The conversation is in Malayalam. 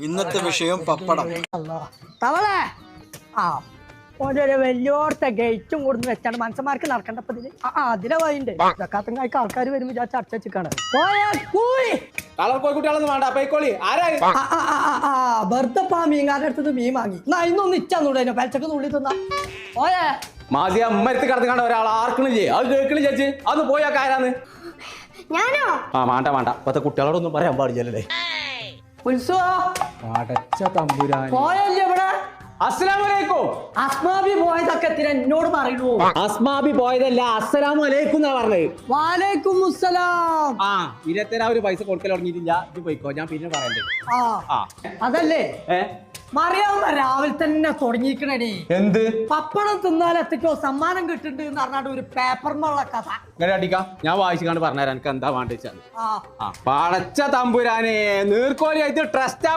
ഇന്നത്തെ വിഷയം പപ്പടം. തവളെ ആ ഓരോ വലിയോടത്തെ ഗേറ്റും കൊടുന്ന് വെച്ചാണ് മനുഷ്യന്മാർക്ക് നടക്കേണ്ടപ്പോ ഇതില് അതിലെ വഴിണ്ട് കാത്തങ്കായ്ക്ക് ആൾക്കാർ വരും വിചാരിച്ച അടച്ചു വെച്ചിക്കാണ് വെറുതെ മീൻകാരുടെ അടുത്ത് മീൻ വാങ്ങി ഇന്നൊന്ന് ഇച്ചൂടെ പലച്ചക്ക് നുള്ളി തിന്നാ പോയേ മാസിയ ഉമ്മരത്ത് കിടന്നുകാണ്ട് ഒരാൾ ആർക്കണില്ലേ അത് കേൾക്കണി ചേച്ചി അന്ന് പോയാ കാരാന്ന് ഞാനോ വേണ്ട ഇപ്പത്തെ കുട്ടികളോടൊന്നും പറയാൻ പാടില്ലല്ലേ പോയല്ലേ ഇവിടെ അസ്സലാമലൈക്കും. അസ്മാബി പോയതൊക്കെ എന്നോട് പറയുന്നു. അസ്മാബി പോയതല്ല അസ്സലാമു അലൈക്കും എന്നാ പറഞ്ഞത്. വാലൈക്കും മുസ്സലാം. ഇരുപത്തേരാ പൈസ കൊടുക്കൽ തുടങ്ങിയിട്ടില്ല. ഇത് പോയിക്കോ, ഞാൻ പിന്നെ പറയണ്ടേ. അതല്ലേ മറിയാവുന്ന രാവിലെ തന്നെ തുടങ്ങിക്കണേ. എന്ത് പപ്പടം തിന്നാൽ എത്തിക്കോ സമ്മാനം കിട്ടുന്നുണ്ട് എന്ന് പറഞ്ഞാണ്ട് ഒരു പേപ്പറിനുള്ള കഥ അടിക്കാം. ഞാൻ വായിച്ചു പറഞ്ഞുതരാം എനിക്ക് എന്താ വേണ്ട വെച്ചാൽ. പടച്ച തമ്പുരാനെ നീർക്കോലിയായിട്ട് ട്രസ്റ്റാ